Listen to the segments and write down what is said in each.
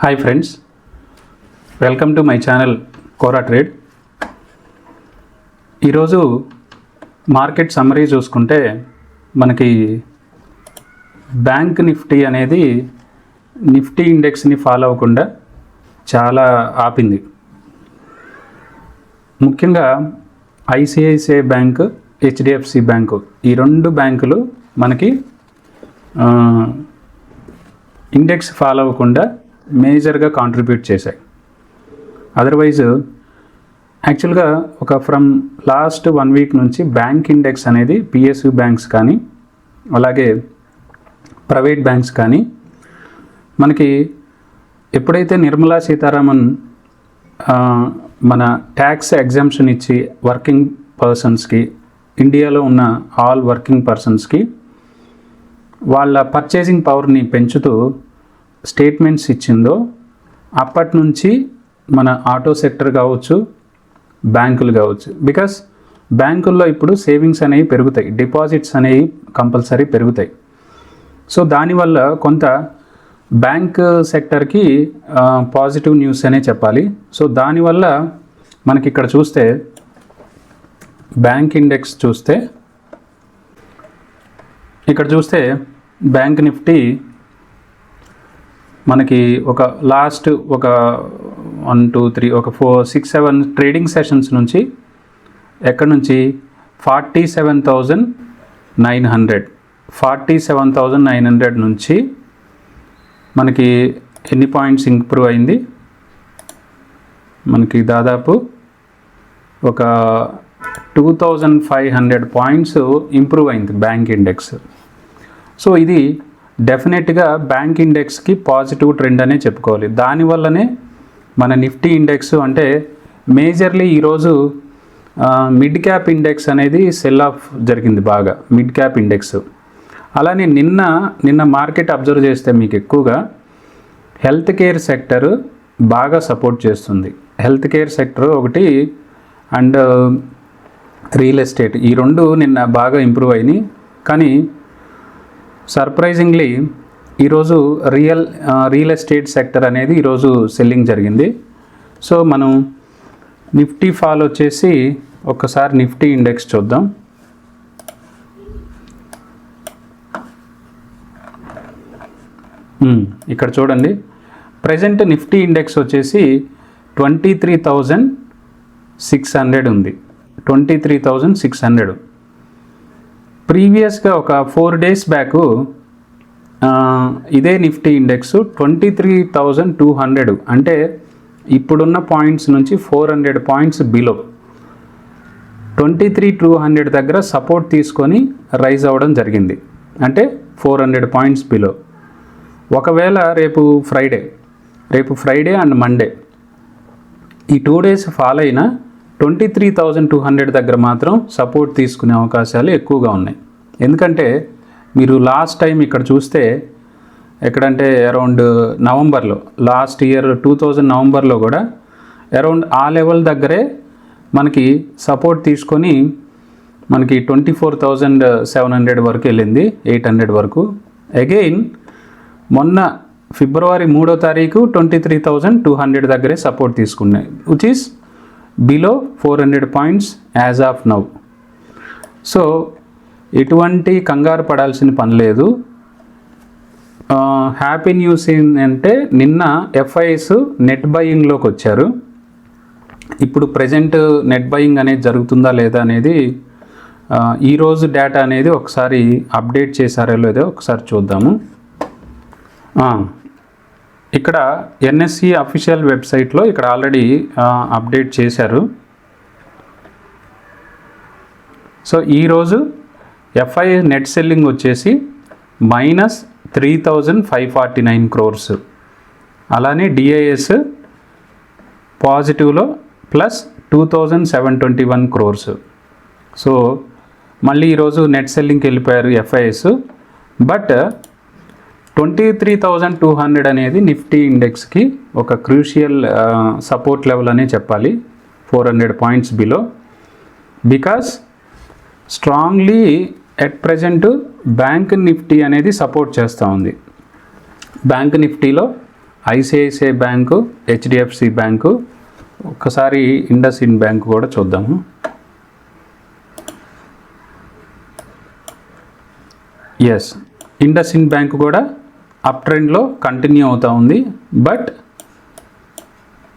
Hi friends, welcome to my channel Kora trade. ఈరోజు market summary చూసుకుంటే మనకి bank Nifty అనేది నిఫ్టీ ఇండెక్స్ని ఫాలో అవ్వకుండా చాలా ఆపింది. ముఖ్యంగా ఐసిఐసిఐ బ్యాంక్, హెచ్డిఎఫ్సి బ్యాంకు, ఈ రెండు బ్యాంకులు మనకి ఇండెక్స్ ఫాలో అవ్వకుండా మేజర్గా కాంట్రిబ్యూట్ చేశాయి. అదర్వైజ్ యాక్చువల్గా ఫ్రమ్ లాస్ట్ 1 వీక్ నుంచి బ్యాంక్ ఇండెక్స్ అనేది పిఎస్యు బ్యాంక్స్ కానీ అలాగే ప్రైవేట్ బ్యాంక్స్ కానీ మనకి ఎప్పుడైతే నిర్మలా సీతారామన్ మన ట్యాక్స్ ఎగ్జామ్షన్ ఇచ్చి వర్కింగ్ పర్సన్స్కి, ఇండియాలో ఉన్న ఆల్ వర్కింగ్ పర్సన్స్కి వాళ్ళ పర్చేసింగ్ పవర్ని పెంచుతూ స్టేట్మెంట్స్ ఇచ్చిందో అప్పటి నుంచి మన ఆటో సెక్టర్ కావచ్చు, బ్యాంకులు కావచ్చు, బికాస్ బ్యాంకుల్లో ఇప్పుడు సేవింగ్స్ అనేవి పెరుగుతాయి, డిపాజిట్స్ అనేవి కంపల్సరీ పెరుగుతాయి. సో దానివల్ల కొంత బ్యాంక్ సెక్టర్కి పాజిటివ్ న్యూస్ అనే చెప్పాలి. సో దానివల్ల మనకి ఇక్కడ చూస్తే బ్యాంక్ ఇండెక్స్ చూస్తే ఇక్కడ చూస్తే బ్యాంక్ నిఫ్టీ మనకి లాస్ట్ 1, 2, 3, 4, 6, 7 ట్రేడింగ్ సెషన్స్ నుంచి ఎక్కడి నుంచి 47,900 నుంచి మనకి ఎన్ని పాయింట్స్ ఇంప్రూవ్ అయింది? మనకి దాదాపు 2,500 పాయింట్స్ ఇంప్రూవ్ అయింది బ్యాంక్ ఇండెక్స్. సో ఇది డెఫినెట్గా బ్యాంక్ ఇండెక్స్కి పాజిటివ్ ట్రెండ్ అనే చెప్పుకోవాలి. దానివల్లనే మన నిఫ్టీ ఇండెక్స్ అంటే మేజర్లీ ఈరోజు మిడ్ క్యాప్ ఇండెక్స్ అనేది సెల్ ఆఫ్ జరిగింది బాగా, మిడ్ క్యాప్ ఇండెక్స్. అలానే నిన్న మార్కెట్ అబ్జర్వ్ చేస్తే మీకు ఎక్కువగా హెల్త్ కేర్ సెక్టర్ బాగా సపోర్ట్ చేస్తుంది. హెల్త్ కేర్ సెక్టర్ ఒకటి అండ్ రియల్ ఎస్టేట్, ఈ రెండు నిన్న బాగా ఇంప్రూవ్ అయినాయి. కానీ సర్ప్రైజింగ్లీ ఈరోజు రియల్ ఎస్టేట్ సెక్టర్ అనేది ఈరోజు సెల్లింగ్ జరిగింది. సో మనం నిఫ్టీ ఫాల్ వచ్చేసి ఒక్కసారి నిఫ్టీ ఇండెక్స్ చూద్దాం. ఇక్కడ చూడండి, ప్రజెంట్ నిఫ్టీ ఇండెక్స్ వచ్చేసి 23,600 ఉంది. 23,600 ప్రీవియస్గా 4 days బ్యాక్ ఇదే నిఫ్టీ ఇండెక్స్ 23,200, అంటే ఇప్పుడున్న పాయింట్స్ నుంచి 400 పాయింట్స్ బిలో 23,200 దగ్గర సపోర్ట్ తీసుకొని రైజ్ అవ్వడం జరిగింది, అంటే 400 పాయింట్స్ బిలో. ఒకవేళ రేపు ఫ్రైడే అండ్ మండే ఈ 2 days ఫాలో అయినా 23,200 దగ్గర మాత్రం సపోర్ట్ తీసుకునే అవకాశాలు ఎక్కువగా ఉన్నాయి. ఎందుకంటే మీరు లాస్ట్ టైం ఇక్కడ చూస్తే ఎక్కడంటే అరౌండ్ నవంబర్లో, లాస్ట్ ఇయర్ 2000 నవంబర్లో కూడా అరౌండ్ ఆ లెవెల్ దగ్గరే మనకి సపోర్ట్ తీసుకొని మనకి 24,700 వరకు వెళ్ళింది, 800 వరకు. అగైన్ మొన్న ఫిబ్రవరి 3వ తారీఖు 23,200 దగ్గరే సపోర్ట్ తీసుకున్నాయి, which is below 400 points as of now. So ఎటువంటి కంగారు పడాల్సిన పని లేదు. హ్యాపీ న్యూస్ ఏంటంటే నిన్న ఎఫ్ఐఎస్ నెట్ బయింగ్లోకి వచ్చారు. ఇప్పుడు ప్రజెంట్ నెట్ బయింగ్ అనేది జరుగుతుందా లేదా అనేది ఈరోజు డేటా అనేది ఒకసారి అప్డేట్ చేశారో లేదో ఒకసారి చూద్దాము. ఇక్కడ ఎన్ఎస్సి అఫీషియల్ వెబ్సైట్లో ఇక్కడ ఆల్రెడీ అప్డేట్ చేశారు. సో ఈరోజు ఎఫ్ఐ నెట్ సెల్లింగ్ వచ్చేసి -3,549 crores, అలానే డిఐఎస్ పాజిటివ్లో +2,721 crores. సో మళ్ళీ ఈరోజు నెట్ సెల్లింగ్కి వెళ్ళిపోయారు ఎఫ్ఐఎస్. బట్ 23,200 అనేది నిఫ్టీ ఇండెక్స్కి ఒక క్రూషియల్ సపోర్ట్ లెవెల్ అనే చెప్పాలి, 400 points below. Because strongly at present bank Nifty అనేది సపోర్ట్ చేస్తూ ఉంది. బ్యాంక్ నిఫ్టీలో ఐసిఐసిఐ బ్యాంకు, హెచ్డిఎఫ్సి బ్యాంకు, ఒక్కసారి ఇండస్ ఇండ్ బ్యాంకు కూడా చూద్దాము. ఎస్, ఇండస్ ఇండ్ బ్యాంకు కూడా అప్ ట్రెండ్లో కంటిన్యూ అవుతూ ఉంది. బట్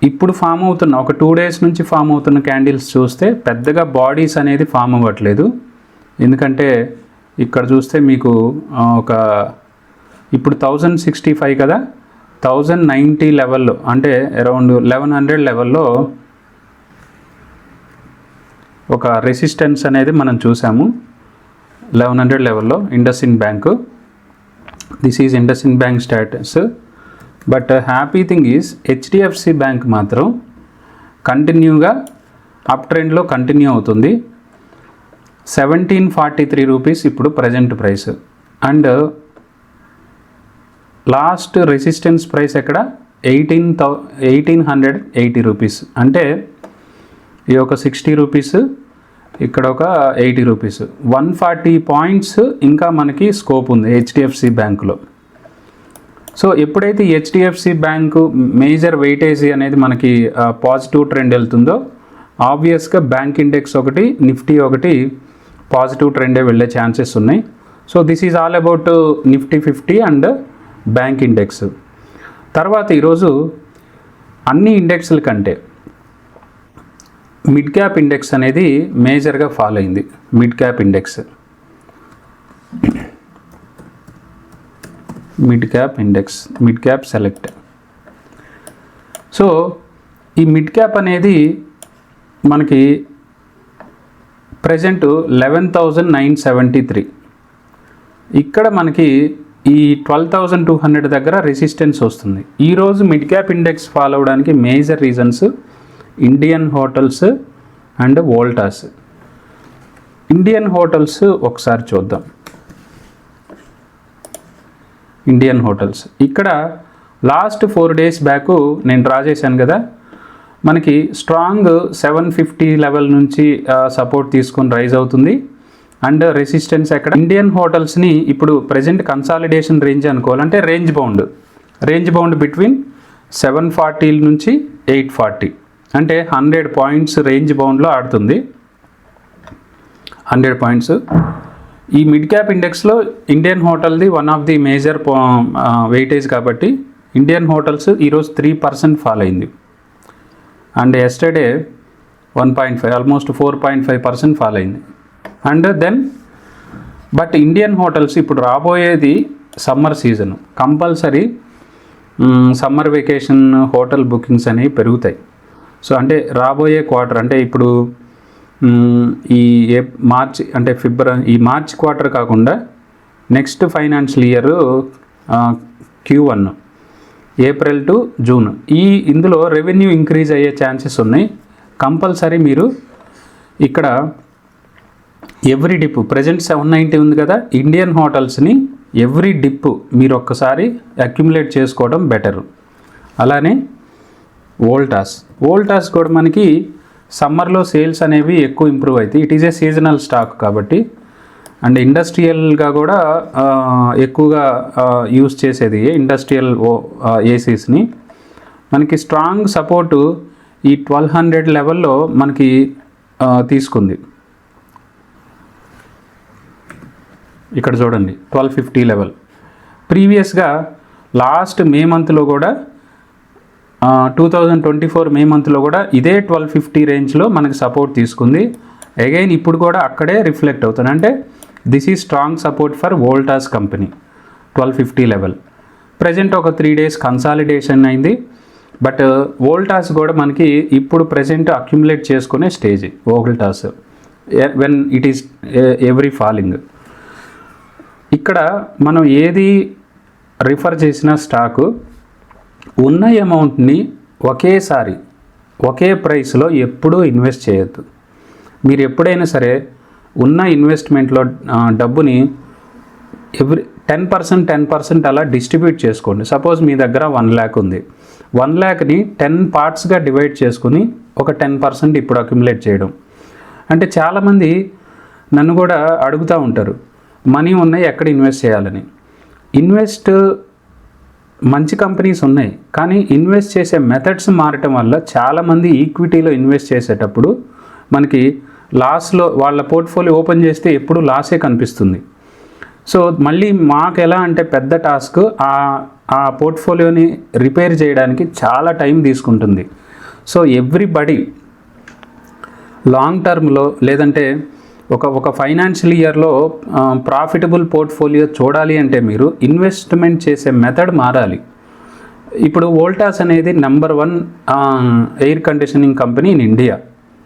ఇప్పుడు ఫామ్ అవుతున్న ఒక 2 days నుంచి ఫామ్ అవుతున్న క్యాండిల్స్ చూస్తే పెద్దగా బాడీస్ అనేది ఫామ్ అవ్వట్లేదు. ఎందుకంటే ఇక్కడ చూస్తే మీకు ఒక ఇప్పుడు 1065 కదా, 1090 లెవెల్లో అంటే అరౌండ్ 1100 లెవెల్లో ఒక రెసిస్టెన్స్ అనేది మనం చూసాము. 1100 లెవెల్లో IndusInd bank. This is IndusInd bank status. But happy thing is HDFC bank మాత్రం కంటిన్యూగా అప్ ట్రెండ్లో కంటిన్యూ అవుతుంది. 1743 రూపీస్ ఇప్పుడు present price. And last resistance price ఎక్కడ 1880 రూపీస్. అంటే ఈ ఒక 60 రూపీస్, ఇక్కడ ఒక 80 రూపీస్, 140 పాయింట్స్ ఇంకా మనకి స్కోప్ ఉంది హెచ్డిఎఫ్సి బ్యాంకులో. సో ఎప్పుడైతే హెచ్డిఎఫ్సి బ్యాంకు మేజర్ వెయిటేజీ అనేది మనకి పాజిటివ్ ట్రెండ్ వెళ్తుందో ఆబ్వియస్గా బ్యాంక్ ఇండెక్స్ ఒకటి, నిఫ్టీ ఒకటి పాజిటివ్ ట్రెండే వెళ్ళే ఛాన్సెస్ ఉన్నాయి. So this is all about Nifty 50 and bank index. తర్వాత ఈరోజు అన్ని ఇండెక్స్ల కంటే మిడ్ క్యాప్ ఇండెక్స్ అనేది మేజర్గా ఫాలో అయింది. Mid cap index, mid cap index, mid cap select. So ఈ మిడ్ క్యాప్ అనేది మనకి ప్రజెంట్ 11,973. ఇక్కడ మనకి ఈ 12,200 దగ్గర రెసిస్టెన్స్ వస్తుంది. ఈరోజు మిడ్ క్యాప్ ఇండెక్స్ ఫాలో అవడానికి major reasons Indian hotels and Voltas. Indian hotels ఒకసారి చూద్దాం. ఇండియన్ హోటల్స్ ఇక్కడ లాస్ట్ 4 days బ్యాక్ నేను డ్రా చేశాను కదా, మనకి స్ట్రాంగ్ 750 లెవెల్ నుంచి సపోర్ట్ తీసుకొని రైజ్ అవుతుంది. అండ్ రెసిస్టెన్స్ ఎక్కడ ఇండియన్ హోటల్స్ని ఇప్పుడు ప్రజెంట్ కన్సాలిడేషన్ రేంజ్ అనుకోవాలంటే రేంజ్ బౌండ్ బిట్వీన్ 740 నుంచి 840, అంటే 100 పాయింట్స్ రేంజ్ బౌండ్లో ఆడుతుంది. 100 పాయింట్స్. ఈ మిడ్ క్యాప్ ఇండెక్స్లో ఇండియన్ హోటల్ది one of the major weightage కాబట్టి ఇండియన్ హోటల్స్ ఈరోజు 3% ఫాల్ అయింది. అండ్ ఎస్టర్డే 1.5, ఆల్మోస్ట్ 4.5% ఫాల్ అయింది. And then but Indian hotels ఇప్పుడు రాబోయేది summer season, compulsory summer vacation hotel bookings అనేవి పెరుగుతాయి. సో అంటే రాబోయే క్వార్టర్ అంటే ఇప్పుడు ఈ మార్చ్ అంటే ఫిబ్రవరి, ఈ మార్చ్ క్వార్టర్ కాకుండా next financial year Q1 April to June, ఇందులో రెవెన్యూ ఇంక్రీజ్ అయ్యే ఛాన్సెస్ ఉన్నాయి. కంపల్సరీ మీరు ఇక్కడ ఎవ్రీ డిప్ ప్రజెంట్ 790 ఉంది కదా, ఇండియన్ హోటల్స్ని ఎవ్రీ డిప్ మీరు ఒక్కసారి అక్యుములేట్ చేసుకోవడం బెటర్. అలానే వోల్టాస్ కూడా మనకి సమ్మర్లో సేల్స్ అనేవి ఎక్కువ ఇంప్రూవ్ అవుతాయి. It is a seasonal stock కాబట్టి. అండ్ ఇండస్ట్రియల్గా కూడా ఎక్కువగా యూస్ చేసేది ఇండస్ట్రియల్ ఏసీస్ని. మనకి స్ట్రాంగ్ సపోర్టు ఈ 1200 లెవెల్లో మనకి తీసుకుంది. ఇక్కడ చూడండి 1250 లెవెల్. ప్రీవియస్గా లాస్ట్ మే మంత్లో కూడా 2024 మే మంత్లో కూడా ఇదే 1250 రేంజ్లో మనకి సపోర్ట్ తీసుకుంది. అగైన్ ఇప్పుడు కూడా అక్కడే రిఫ్లెక్ట్ అవుతుంది. అంటే this is strong support for Voltas company 1250 level. Present ఒక 3 days కన్సాలిడేషన్ అయింది. బట్ వోల్టాస్ కూడా మనకి ఇప్పుడు ప్రజెంట్ అక్యుములేట్ చేసుకునే stage Voltas when it is every falling. ఇక్కడ మనం ఏది రిఫర్ చేసిన స్టాకు ఉన్న అమౌంట్ని ఒకేసారి ఒకే ప్రైస్లో ఎప్పుడూ ఇన్వెస్ట్ చేయొద్దు. మీరు ఎప్పుడైనా సరే ఉన్న ఇన్వెస్ట్మెంట్లో డబ్బుని 10% అలా డిస్ట్రిబ్యూట్ చేసుకోండి. సపోజ్ మీ దగ్గర 1 lakh ఉంది, 1 lakhని 10 పార్ట్స్గా డివైడ్ చేసుకుని ఒక 10% ఇప్పుడు అక్యుములేట్ చేయడం. అంటే చాలామంది నన్ను కూడా అడుగుతూ ఉంటారు మనీ ఉన్నాయి ఎక్కడ ఇన్వెస్ట్ చేయాలని. ఇన్వెస్ట్ మంచి కంపెనీస్ ఉన్నాయి, కానీ ఇన్వెస్ట్ చేసే మెథడ్స్ మారటం వల్ల చాలామంది ఈక్విటీలో ఇన్వెస్ట్ చేసేటప్పుడు మనకి లాస్లో వాళ్ళ పోర్ట్ఫోలియో ఓపెన్ చేస్తే ఎప్పుడు లాసే కనిపిస్తుంది. సో మళ్ళీ మాకు ఎలా అంటే పెద్ద టాస్క్ ఆ పోర్ట్ఫోలియోని రిపేర్ చేయడానికి చాలా టైం తీసుకుంటుంది. సో ఎవ్రీబడి లాంగ్ టర్మ్లో లేదంటే ఒక ఫైనాన్షియల్ ఇయర్లో ప్రాఫిటబుల్ పోర్ట్ఫోలియో చూడాలి అంటే మీరు ఇన్వెస్ట్మెంట్ చేసే మెథడ్ మారాలి. ఇప్పుడు వోల్టాస్ అనేది number 1 air conditioning company in India,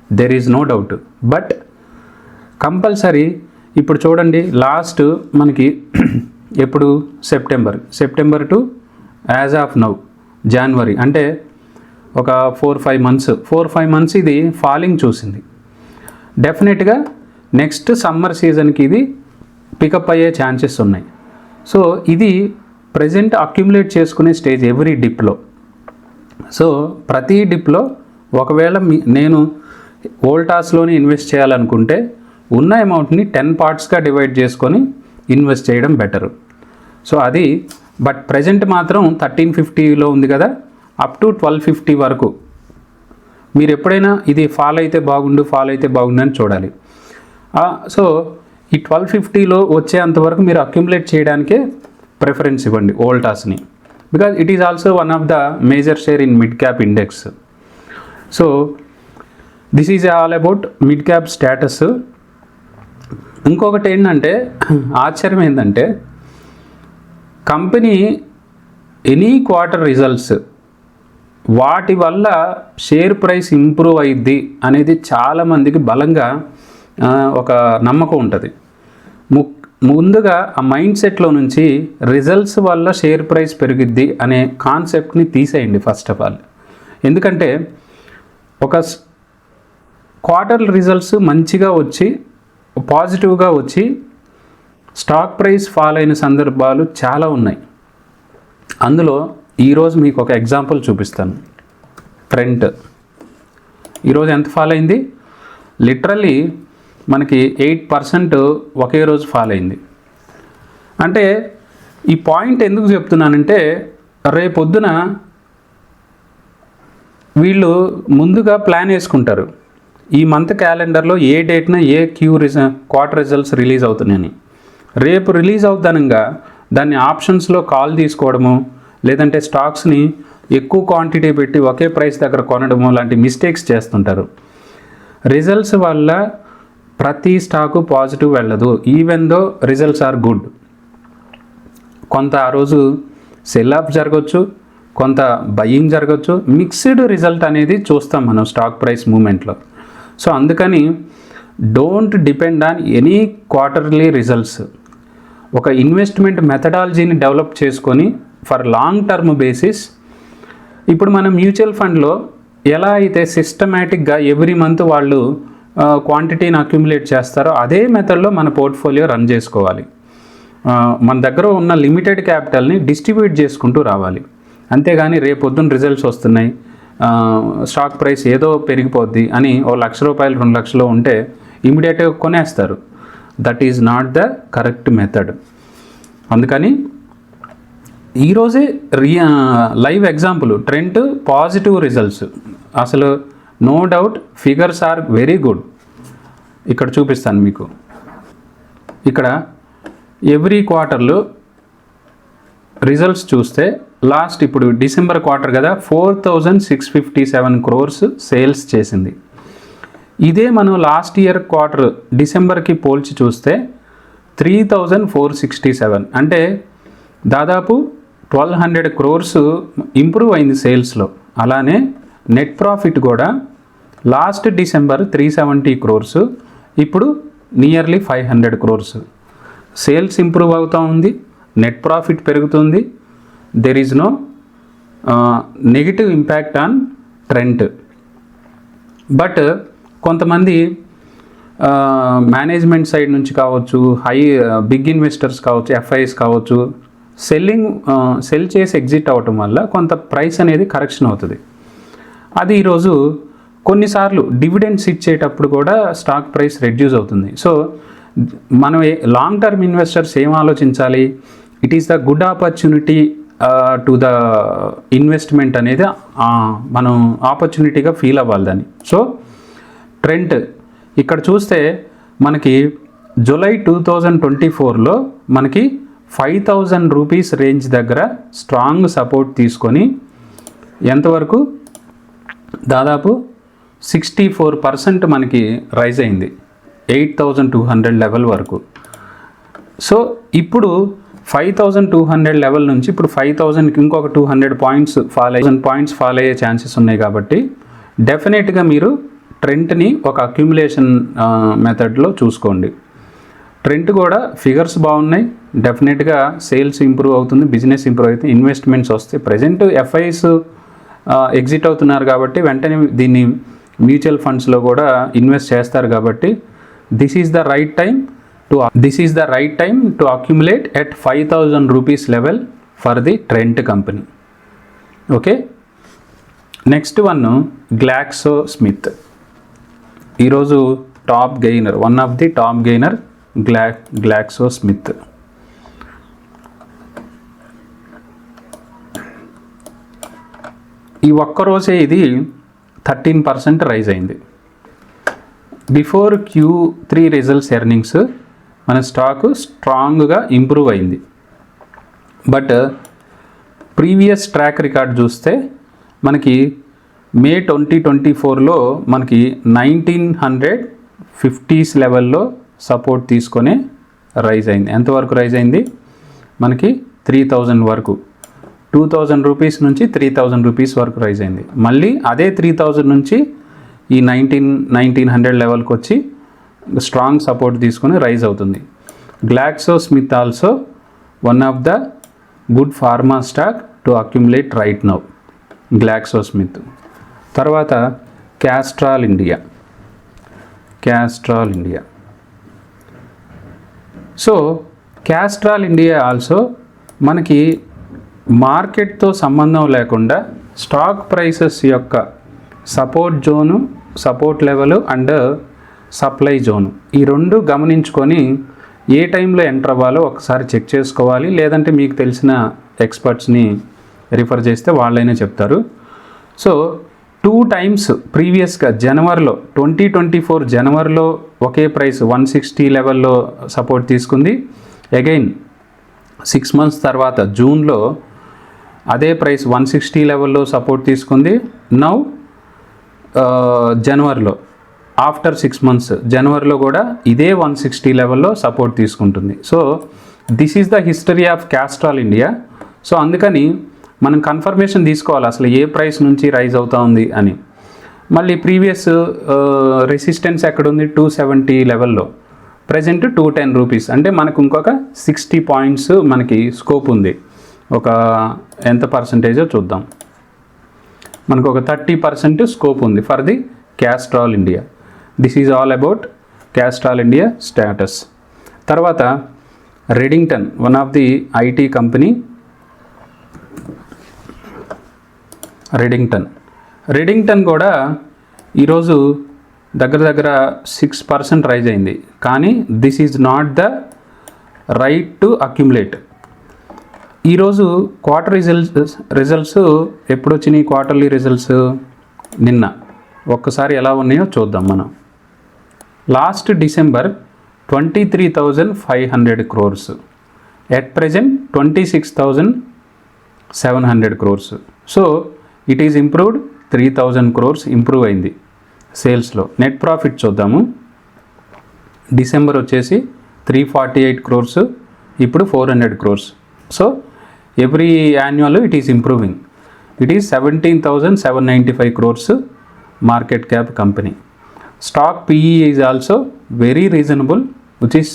there is no doubt. But compulsory ఇప్పుడు చూడండి, లాస్ట్ మనకి ఎప్పుడు September to as of now జనవరి, అంటే ఒక 4-5 మంత్స్ ఇది ఫాలింగ్ చూసింది. డెఫినెట్గా నెక్స్ట్ సమ్మర్ సీజన్కి ఇది పికప్ అయ్యే ఛాన్సెస్ ఉన్నాయి. సో ఇది ప్రజెంట్ అక్యుములేట్ చేసుకునే స్టేజ్ ఎవ్రీ డిప్లో. సో ప్రతి డిప్లో ఒకవేళ నేను వోల్టాస్లోని ఇన్వెస్ట్ చేయాలనుకుంటే ఉన్న అమౌంట్ని 10 పార్ట్స్గా డివైడ్ చేసుకొని ఇన్వెస్ట్ చేయడం బెటరు. సో అది బట్ ప్రజెంట్ మాత్రం 1350లో ఉంది కదా, అప్ టు 1250 వరకు మీరు ఎప్పుడైనా ఇది ఫాల్ అయితే బాగుండు అని చూడాలి. సో ఈ 1250లో వచ్చేంతవరకు మీరు అక్యుములేట్ చేయడానికే ప్రిఫరెన్స్ ఇవ్వండి వోల్టాస్ని, because it is also one of the major share in mid cap index. So this is all about mid cap status. ఇంకొకటి ఏంటంటే ఆశ్చర్యం ఏంటంటే కంపెనీ ఎనీ క్వార్టర్ రిజల్ట్స్ వాటి వల్ల షేర్ ప్రైస్ ఇంప్రూవ్ అయ్యిద్ది అనేది చాలామందికి బలంగా ఒక నమ్మకం ఉంటుంది. ముందుగా ఆ మైండ్ సెట్లో నుంచి రిజల్ట్స్ వల్ల షేర్ ప్రైస్ పెరిగిద్ది అనే కాన్సెప్ట్ని తీసేయండి ఫస్ట్ ఆఫ్ ఆల్. ఎందుకంటే ఒక క్వార్టర్ రిజల్ట్స్ మంచిగా వచ్చి పాజిటివ్గా వచ్చి స్టాక్ ప్రైస్ ఫాల్ అయిన సందర్భాలు చాలా ఉన్నాయి. అందులో ఈరోజు మీకు ఒక ఎగ్జాంపుల్ చూపిస్తాను. ట్రెంట్ ఈరోజు ఎంత ఫాల్ అయింది? లిటరల్లీ మనకి 8% ఒకే రోజు ఫాల్ అయింది. అంటే ఈ పాయింట్ ఎందుకు చెప్తున్నానంటే రేపొద్దున వీళ్ళు ముందుగా ప్లాన్ వేసుకుంటారు, ఈ మంత్ క్యాలెండర్లో ఏ డేట్న ఏ క్వార్టర్ రిజల్ట్స్ రిలీజ్ అవుతున్నాయని. రేపు రిలీజ్ అవుతానంగా దాన్ని ఆప్షన్స్లో కాల్ తీసుకోవడము, లేదంటే స్టాక్స్ని ఎక్కువ క్వాంటిటీ పెట్టి ఒకే ప్రైస్ దగ్గర కొనడము లాంటి మిస్టేక్స్ చేస్తుంటారు. రిజల్ట్స్ వల్ల ప్రతి స్టాకు పాజిటివ్ వెళ్ళదు, even though results are good. కొంత ఆ రోజు సెల్ ఆఫ్ జరగవచ్చు, కొంత బయింగ్ జరగవచ్చు, మిక్స్డ్ రిజల్ట్ అనేది చూస్తాం మనం స్టాక్ ప్రైస్ మూమెంట్లో. సో అందుకని don't depend on any quarterly results. ఒక ఇన్వెస్ట్మెంట్ మెథడాలజీని డెవలప్ చేసుకొని ఫర్ లాంగ్ టర్మ్ బేసిస్, ఇప్పుడు మనం మ్యూచువల్ ఫండ్లో ఎలా అయితే సిస్టమేటిక్గా ఎవ్రీ మంత్ వాళ్ళు క్వాంటిటీని అక్యుములేట్ చేస్తారో అదే మెథడ్లో మన పోర్ట్ఫోలియో రన్ చేసుకోవాలి. మన దగ్గర ఉన్న లిమిటెడ్ క్యాపిటల్ని డిస్ట్రిబ్యూట్ చేసుకుంటూ రావాలి. అంతేగాని రేపొద్దున రిజల్ట్స్ వస్తున్నాయి, స్టాక్ ప్రైస్ ఏదో పెరిగిపోద్ది అని ₹1,00,000 2,00,000 ఉంటే ఇమీడియట్గా కొనేస్తారు. That is not the correct method. అందుకని ఈరోజే live example Trent positive results, అసలు no doubt figures are very good. ఇక్కడ చూపిస్తాను మీకు. ఇక్కడ ఎవ్రీ క్వార్టర్లో రిజల్ట్స్ చూస్తే లాస్ట్ ఇప్పుడు డిసెంబర్ క్వార్టర్ కదా 4,657 crores సేల్స్ చేసింది. ఇదే మనం లాస్ట్ ఇయర్ క్వార్టర్ డిసెంబర్కి పోల్చి చూస్తే 3,467, అంటే దాదాపు 1,200 crores ఇంప్రూవ్ అయింది సేల్స్లో. అలానే నెట్ ప్రాఫిట్ కూడా లాస్ట్ డిసెంబర్ 370 crores, ఇప్పుడు నియర్లీ 500 crores. సేల్స్ ఇంప్రూవ్ అవుతూ ఉంది, నెట్ ప్రాఫిట్ పెరుగుతుంది. There is no negative impact on Trent. But కొంతమంది మేనేజ్మెంట్ సైడ్ నుంచి కావచ్చు, బిగ్ ఇన్వెస్టర్స్ కావచ్చు, ఎఫ్ఐస్ కావచ్చు, సెల్ చేసి ఎగ్జిట్ అవ్వటం వల్ల కొంత ప్రైస్ అనేది కరెక్షన్ అవుతుంది. అది ఈరోజు కొన్నిసార్లు డివిడెండ్స్ ఇచ్చేటప్పుడు కూడా స్టాక్ ప్రైస్ రెడ్యూస్ అవుతుంది. సో మనం లాంగ్ టర్మ్ ఇన్వెస్టర్స్ ఏం ఆలోచించాలి? It is the good opportunity to the investment అనేది మనం ఆపర్చునిటీగా ఫీల్ అవ్వాలి దాన్ని. సో ట్రెండ్ ఇక్కడ చూస్తే మనకి జూలై 2024లో మనకి 5,000 రూపీస్ రేంజ్ దగ్గర స్ట్రాంగ్ సపోర్ట్ తీసుకొని ఎంతవరకు దాదాపు 64% మనకి రైజ్ అయింది 8,200 లెవెల్ వరకు. సో ఇప్పుడు 5,200 లెవెల్ నుంచి ఇప్పుడు 5,000కి ఇంకొక 200 పాయింట్స్ ఫాల్ అయ్యే ఛాన్సెస్ ఉన్నాయి. కాబట్టి డెఫినెట్గా మీరు ట్రెండ్ని ఒక అక్యుములేషన్ మెథడ్లో చూసుకోండి. ట్రెండ్ కూడా ఫిగర్స్ బాగున్నాయి, డెఫినెట్గా సేల్స్ ఇంప్రూవ్ అవుతుంది, బిజినెస్ ఇంప్రూవ్ అవుతుంది, ఇన్వెస్ట్మెంట్స్ వస్తాయి. ప్రజెంట్ ఎఫ్ఐస్ ఎగ్జిట్ అవుతున్నారు కాబట్టి వెంటనే దీన్ని మ్యూచువల్ ఫండ్స్లో కూడా ఇన్వెస్ట్ చేస్తారు. కాబట్టి this is the right time to accumulate at 5,000 rupees level for the Trent company. Okay, next one Glaxo Smith. ఈరోజు top gainer, one of the top gainer Glaxo Smith. ఈ ఒక్కరోజే ఇది 13% రైజ్ అయింది. Before Q3 results earnings మన stock స్ట్రాంగ్గా improve అయింది. But previous track record చూస్తే మనకి మే 2024లో మనకి 1950s లెవెల్లో సపోర్ట్ తీసుకొని రైజ్ అయింది. ఎంతవరకు రైజ్ అయింది? మనకి 3,000 వరకు, 2,000 రూపీస్ నుంచి 3,000 రూపీస్ వరకు రైజ్ అయింది. మళ్ళీ అదే 3,000 నుంచి ఈ 1900 లెవెల్కి వచ్చి స్ట్రాంగ్ సపోర్ట్ తీసుకొని రైజ్ అవుతుంది. Glaxo Smith also one of the good pharma stock to accumulate right now. Glaxo Smith తర్వాత Castrol India. So Castrol India also మనకి మార్కెట్తో సంబంధం లేకుండా స్టాక్ ప్రైసెస్ యొక్క support level and supply zone ఈ రెండు గమనించుకొని ఏ టైంలో ఎంటర్ అవ్వాలో ఒకసారి చెక్ చేసుకోవాలి. లేదంటే మీకు తెలిసిన ఎక్స్పర్ట్స్ని రిఫర్ చేస్తే వాళ్ళైనా చెప్తారు. సో 2 times ప్రీవియస్గా జనవరిలో 2024 జనవరిలో ఒకే ప్రైస్ 160 లెవెల్లో సపోర్ట్ తీసుకుంది. అగైన్ 6 months తర్వాత జూన్లో అదే ప్రైస్ 160 లెవెల్లో సపోర్ట్ తీసుకుంది. నౌ జనవరిలో ఆఫ్టర్ 6 months జనవరిలో కూడా ఇదే 160 లెవెల్లో సపోర్ట్ తీసుకుంటుంది. So this is the history of Castrol India. So అందుకని మనం కన్ఫర్మేషన్ తీసుకోవాలి అసలు ఏ ప్రైస్ నుంచి రైజ్ అవుతా ఉంది అని. మళ్ళీ ప్రీవియస్ రెసిస్టెన్స్ ఎక్కడుంది? 270 లెవెల్లో, ప్రజెంట్ 210 రూపీస్. అంటే మనకు ఇంకొక 60 పాయింట్స్ మనకి స్కోప్ ఉంది. ఒక ఎంత పర్సంటేజో చూద్దాం. మనకు ఒక 30% స్కోప్ ఉంది for the Castrol India. This is all about Castrol India status. తర్వాత Redington, one of the IT company. Redington కూడా ఈరోజు దగ్గర 6% రైజ్ అయింది. కానీ this is not the right to accumulate. ఈరోజు క్వార్టర్ రిజల్ట్స్ ఎప్పుడు వచ్చినాయి? క్వార్టర్లీ రిజల్ట్స్ నిన్న. ఒక్కసారి ఎలా ఉన్నాయో చూద్దాం మనం. Last December 23,500 crores, at present 26,700 crores. So it is improved 3,000 crores improve అయింది సేల్స్లో. నెట్ ప్రాఫిట్ చూద్దాము. డిసెంబర్ వచ్చేసి 348 crores, ఇప్పుడు 400 crores. So every annual it is improving. It is 17,795 crores market cap company. Stock PE is also very reasonable, which is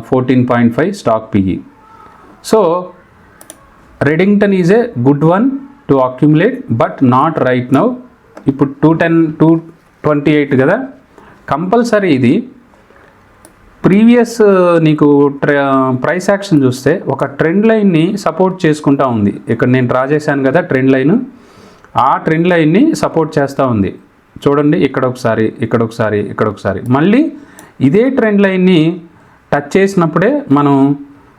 14.5 stock PE. So Redington is a good one to accumulate, but not right now. ఇప్పుడు 228 కదా, compulsory ఇది previous నీకు price action చూస్తే ఒక trend లైన్ని support చేసుకుంటూ ఉంది. ఇక్కడ నేను డ్రా చేశాను కదా ట్రెండ్ లైన్, ఆ ట్రెండ్ లైన్ని సపోర్ట్ చేస్తూ ఉంది. చూడండి, ఇక్కడ ఒకసారి మళ్ళీ ఇదే ట్రెండ్ లైన్ని టచ్ చేసినప్పుడే మనం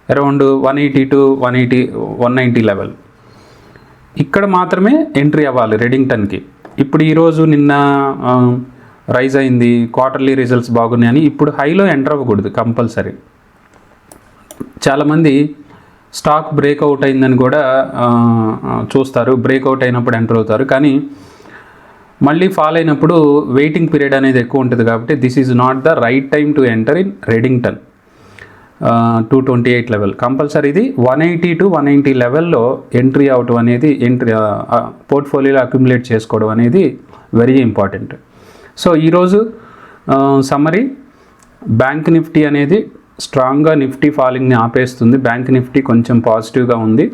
అరౌండ్ 180 to 190 లెవెల్. ఇక్కడ మాత్రమే ఎంట్రీ అవ్వాలి రెడింగ్టన్కి. ఇప్పుడు ఈరోజు నిన్న రైజ్ అయింది, క్వార్టర్లీ రిజల్ట్స్ బాగున్నాయని ఇప్పుడు హైలో ఎంటర్ అవ్వకూడదు కంపల్సరీ. చాలామంది స్టాక్ బ్రేక్అవుట్ అయిందని కూడా చూస్తారు, బ్రేక్అవుట్ అయినప్పుడు ఎంటర్ అవుతారు. కానీ మళ్ళీ ఫాల్ అయినప్పుడు వెయిటింగ్ పీరియడ్ అనేది ఎక్కువ ఉంటుంది. కాబట్టి this is not the right time to enter in Redington 228 level. Compulsory ఇది 180 to 190 లెవెల్లో ఎంట్రీ అవటం అనేది, పోర్ట్ఫోలియోలో అక్యుములేట్ చేసుకోవడం అనేది వెరీ ఇంపార్టెంట్. సో ఈరోజు సమ్మరీ, బ్యాంక్ నిఫ్టీ అనేది స్ట్రాంగ్గా నిఫ్టీ ఫాలింగ్ని ఆపేస్తుంది. బ్యాంక్ నిఫ్టీ కొంచెం పాజిటివ్గా ఉంది.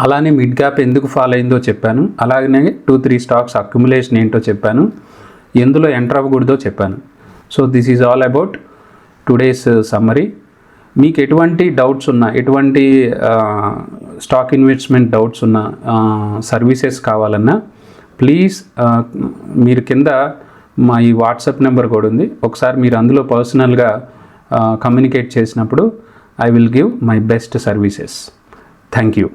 అలానే మిడ్ క్యాప్ ఎందుకు ఫాల్ అయిందో చెప్పాను. అలాగనే 2-3 స్టాక్స్ అక్యుములేషన్ ఏంటో చెప్పాను, ఎందులో ఎంటర్ అవ్వకూడదో చెప్పాను. So this is all about today's summary. మీకు ఎటువంటి డౌట్స్ ఉన్నా, ఎటువంటి స్టాక్ ఇన్వెస్ట్మెంట్ డౌట్స్ ఉన్నా, సర్వీసెస్ కావాలన్నా ప్లీజ్ మీరు కింద మా ఈ వాట్సాప్ నెంబర్ కూడా ఉంది. ఒకసారి మీరు అందులో పర్సనల్గా కమ్యూనికేట్ చేసినప్పుడు I will give my best services. Thank you.